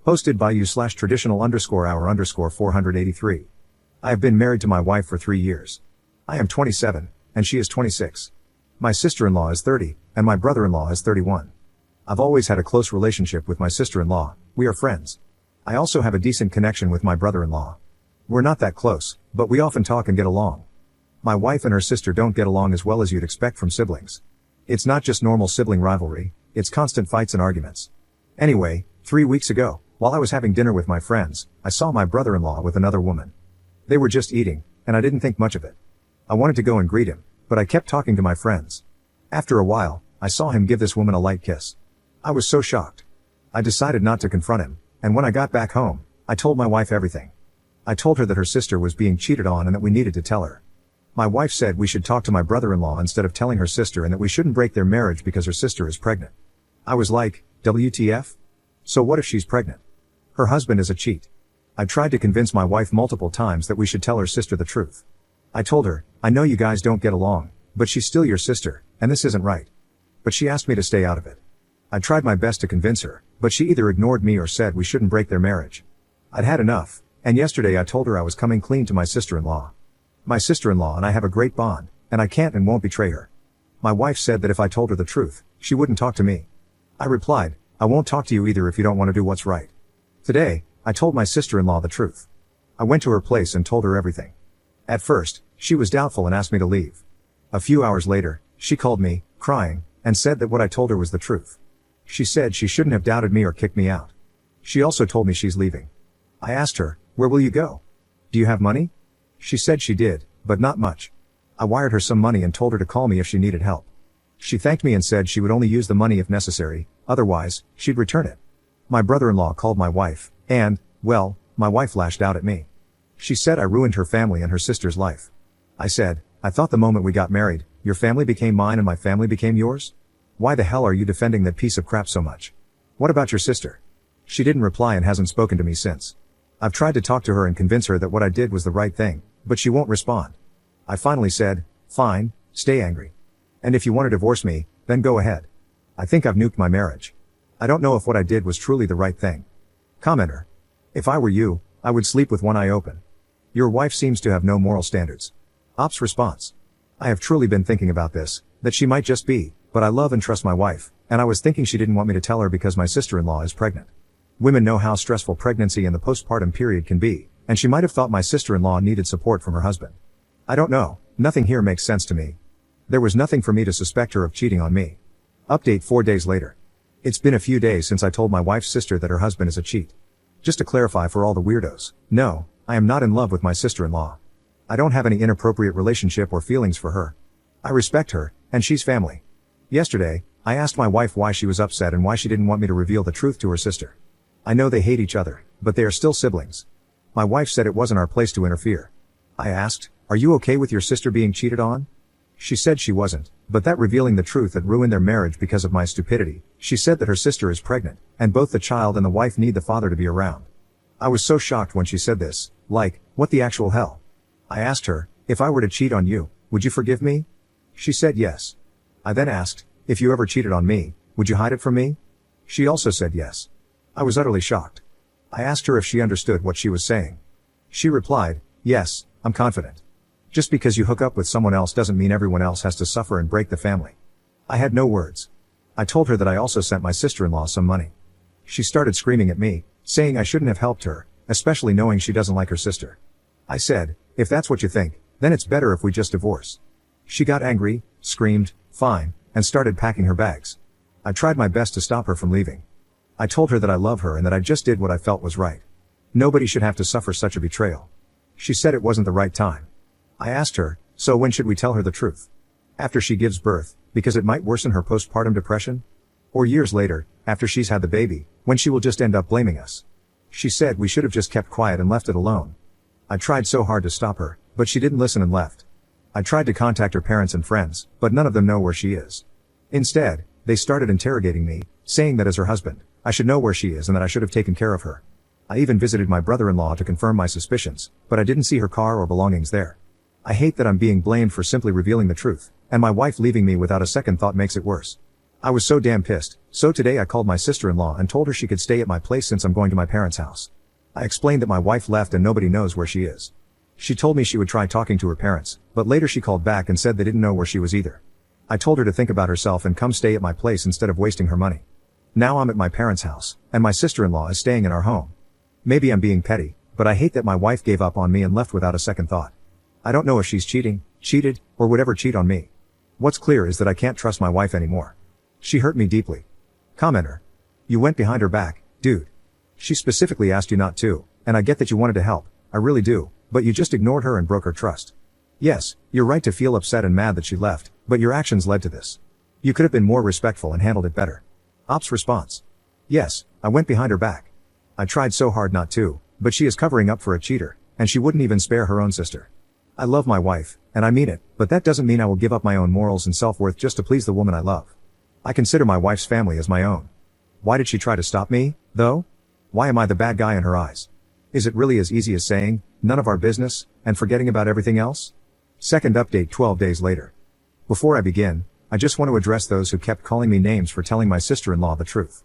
Hosted by you/traditional_hour_483. I have been married to my wife for 3 years. I am 27, and she is 26. My sister-in-law is 30, and my brother-in-law is 31. I've always had a close relationship with my sister-in-law. We are friends. I also have a decent connection with my brother-in-law. We're not that close, but we often talk and get along. My wife and her sister don't get along as well as you'd expect from siblings. It's not just normal sibling rivalry, it's constant fights and arguments. Anyway, 3 weeks ago, while I was having dinner with my friends, I saw my brother-in-law with another woman. They were just eating, and I didn't think much of it. I wanted to go and greet him, but I kept talking to my friends. After a while, I saw him give this woman a light kiss. I was so shocked. I decided not to confront him, and when I got back home, I told my wife everything. I told her that her sister was being cheated on and that we needed to tell her. My wife said we should talk to my brother-in-law instead of telling her sister and that we shouldn't break their marriage because her sister is pregnant. I was like, WTF? So what if she's pregnant? Her husband is a cheat. I tried to convince my wife multiple times that we should tell her sister the truth. I told her, I know you guys don't get along, but she's still your sister, and this isn't right. But she asked me to stay out of it. I tried my best to convince her, but she either ignored me or said we shouldn't break their marriage. I'd had enough, and yesterday I told her I was coming clean to my sister-in-law. My sister-in-law and I have a great bond, and I can't and won't betray her. My wife said that if I told her the truth, she wouldn't talk to me. I replied, I won't talk to you either if you don't want to do what's right. Today, I told my sister-in-law the truth. I went to her place and told her everything. At first, she was doubtful and asked me to leave. A few hours later, she called me, crying, and said that what I told her was the truth. She said she shouldn't have doubted me or kicked me out. She also told me she's leaving. I asked her, where will you go? Do you have money? She said she did, but not much. I wired her some money and told her to call me if she needed help. She thanked me and said she would only use the money if necessary, otherwise, she'd return it. My brother-in-law called my wife, and, well, my wife lashed out at me. She said I ruined her family and her sister's life. I said, I thought the moment we got married, your family became mine and my family became yours? Why the hell are you defending that piece of crap so much? What about your sister? She didn't reply and hasn't spoken to me since. I've tried to talk to her and convince her that what I did was the right thing, but she won't respond. I finally said, fine, stay angry. And if you want to divorce me, then go ahead. I think I've nuked my marriage. I don't know if what I did was truly the right thing. Commenter. If I were you, I would sleep with one eye open. Your wife seems to have no moral standards. Ops response. I have truly been thinking about this, that she might just be, but I love and trust my wife, and I was thinking she didn't want me to tell her because my sister-in-law is pregnant. Women know how stressful pregnancy and the postpartum period can be, and she might have thought my sister-in-law needed support from her husband. I don't know, nothing here makes sense to me. There was nothing for me to suspect her of cheating on me. Update 4 days later. It's been a few days since I told my wife's sister that her husband is a cheat. Just to clarify for all the weirdos, no, I am not in love with my sister-in-law. I don't have any inappropriate relationship or feelings for her. I respect her, and she's family. Yesterday, I asked my wife why she was upset and why she didn't want me to reveal the truth to her sister. I know they hate each other, but they are still siblings. My wife said it wasn't our place to interfere. I asked, are you okay with your sister being cheated on? She said she wasn't, but that revealing the truth had ruined their marriage because of my stupidity. She said that her sister is pregnant, and both the child and the wife need the father to be around. I was so shocked when she said this, like, what the actual hell? I asked her, if I were to cheat on you, would you forgive me? She said yes. I then asked, if you ever cheated on me, would you hide it from me? She also said yes. I was utterly shocked. I asked her if she understood what she was saying. She replied, yes, I'm confident. Just because you hook up with someone else doesn't mean everyone else has to suffer and break the family. I had no words. I told her that I also sent my sister-in-law some money. She started screaming at me, saying I shouldn't have helped her, especially knowing she doesn't like her sister. I said, if that's what you think, then it's better if we just divorce. She got angry, screamed, fine, and started packing her bags. I tried my best to stop her from leaving. I told her that I love her and that I just did what I felt was right. Nobody should have to suffer such a betrayal. She said it wasn't the right time. I asked her, so when should we tell her the truth? After she gives birth, because it might worsen her postpartum depression? Or years later, after she's had the baby, when she will just end up blaming us? She said we should have just kept quiet and left it alone. I tried so hard to stop her, but she didn't listen and left. I tried to contact her parents and friends, but none of them know where she is. Instead, they started interrogating me, saying that as her husband, I should know where she is and that I should have taken care of her. I even visited my brother-in-law to confirm my suspicions, but I didn't see her car or belongings there. I hate that I'm being blamed for simply revealing the truth, and my wife leaving me without a second thought makes it worse. I was so damn pissed, so today I called my sister-in-law and told her she could stay at my place since I'm going to my parents' house. I explained that my wife left and nobody knows where she is. She told me she would try talking to her parents, but later she called back and said they didn't know where she was either. I told her to think about herself and come stay at my place instead of wasting her money. Now I'm at my parents' house, and my sister-in-law is staying in our home. Maybe I'm being petty, but I hate that my wife gave up on me and left without a second thought. I don't know if she's cheated, or would ever cheat on me. What's clear is that I can't trust my wife anymore. She hurt me deeply. Commenter. You went behind her back, dude. She specifically asked you not to, and I get that you wanted to help, I really do, but you just ignored her and broke her trust. Yes, you're right to feel upset and mad that she left, but your actions led to this. You could have been more respectful and handled it better. Ops response. Yes, I went behind her back. I tried so hard not to, but she is covering up for a cheater, and she wouldn't even spare her own sister. I love my wife, and I mean it, but that doesn't mean I will give up my own morals and self-worth just to please the woman I love. I consider my wife's family as my own. Why did she try to stop me, though? Why am I the bad guy in her eyes? Is it really as easy as saying, none of our business, and forgetting about everything else? Second update 12 days later. Before I begin, I just want to address those who kept calling me names for telling my sister-in-law the truth.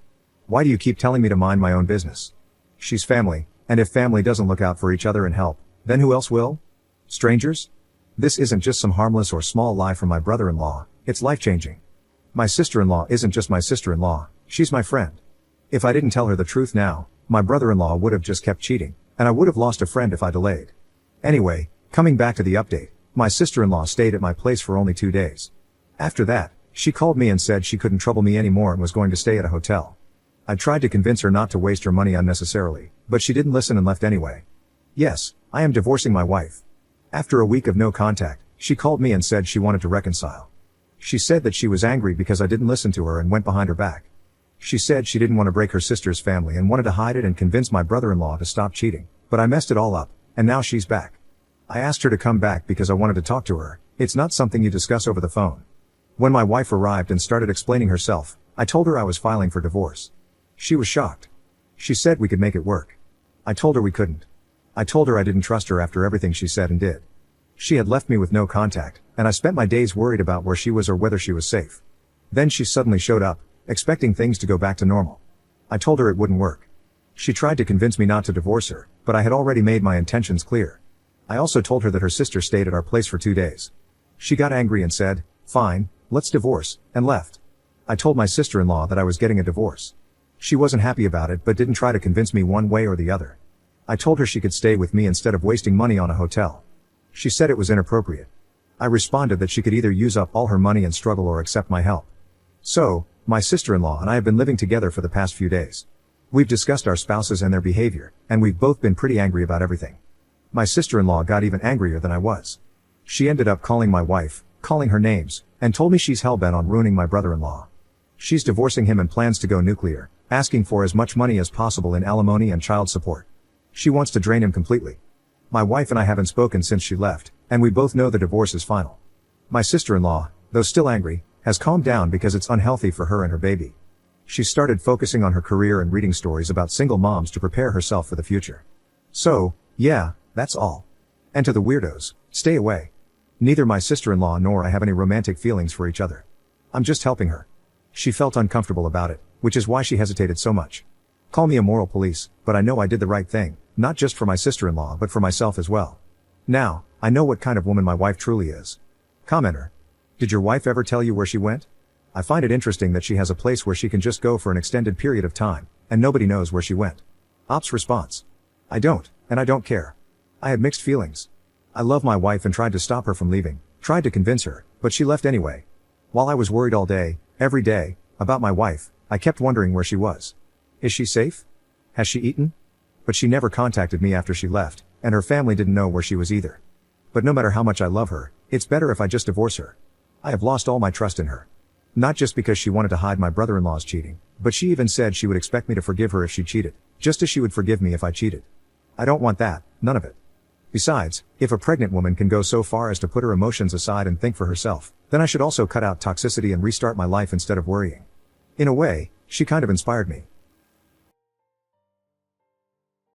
Why do you keep telling me to mind my own business? She's family, and if family doesn't look out for each other and help, then who else will? Strangers? This isn't just some harmless or small lie from my brother-in-law, it's life-changing. My sister-in-law isn't just my sister-in-law, she's my friend. If I didn't tell her the truth now, my brother-in-law would have just kept cheating, and I would have lost a friend if I delayed. Anyway, coming back to the update, my sister-in-law stayed at my place for only 2 days. After that, she called me and said she couldn't trouble me anymore and was going to stay at a hotel. I tried to convince her not to waste her money unnecessarily, but she didn't listen and left anyway. Yes, I am divorcing my wife. After a week of no contact, she called me and said she wanted to reconcile. She said that she was angry because I didn't listen to her and went behind her back. She said she didn't want to break her sister's family and wanted to hide it and convince my brother-in-law to stop cheating, but I messed it all up, and now she's back. I asked her to come back because I wanted to talk to her. It's not something you discuss over the phone. When my wife arrived and started explaining herself, I told her I was filing for divorce. She was shocked. She said we could make it work. I told her we couldn't. I told her I didn't trust her after everything she said and did. She had left me with no contact, and I spent my days worried about where she was or whether she was safe. Then she suddenly showed up, expecting things to go back to normal. I told her it wouldn't work. She tried to convince me not to divorce her, but I had already made my intentions clear. I also told her that her sister stayed at our place for 2 days. She got angry and said, "Fine, let's divorce," and left. I told my sister-in-law that I was getting a divorce. She wasn't happy about it but didn't try to convince me one way or the other. I told her she could stay with me instead of wasting money on a hotel. She said it was inappropriate. I responded that she could either use up all her money and struggle or accept my help. So, my sister-in-law and I have been living together for the past few days. We've discussed our spouses and their behavior, and we've both been pretty angry about everything. My sister-in-law got even angrier than I was. She ended up calling my wife, calling her names, and told me she's hell-bent on ruining my brother-in-law. She's divorcing him and plans to go nuclear, asking for as much money as possible in alimony and child support. She wants to drain him completely. My wife and I haven't spoken since she left, and we both know the divorce is final. My sister-in-law, though still angry, has calmed down because it's unhealthy for her and her baby. She started focusing on her career and reading stories about single moms to prepare herself for the future. So, yeah, that's all. And to the weirdos, stay away. Neither my sister-in-law nor I have any romantic feelings for each other. I'm just helping her. She felt uncomfortable about it, which is why she hesitated so much. Call me a moral police, but I know I did the right thing, not just for my sister-in-law but for myself as well. Now, I know what kind of woman my wife truly is. Commenter. Did your wife ever tell you where she went? I find it interesting that she has a place where she can just go for an extended period of time, and nobody knows where she went. Ops response. I don't, and I don't care. I had mixed feelings. I love my wife and tried to stop her from leaving, tried to convince her, but she left anyway. While I was worried all day, every day, about my wife, I kept wondering where she was. Is she safe? Has she eaten? But she never contacted me after she left, and her family didn't know where she was either. But no matter how much I love her, it's better if I just divorce her. I have lost all my trust in her. Not just because she wanted to hide my brother-in-law's cheating, but she even said she would expect me to forgive her if she cheated, just as she would forgive me if I cheated. I don't want that, none of it. Besides, if a pregnant woman can go so far as to put her emotions aside and think for herself, then I should also cut out toxicity and restart my life instead of worrying. In a way, she kind of inspired me.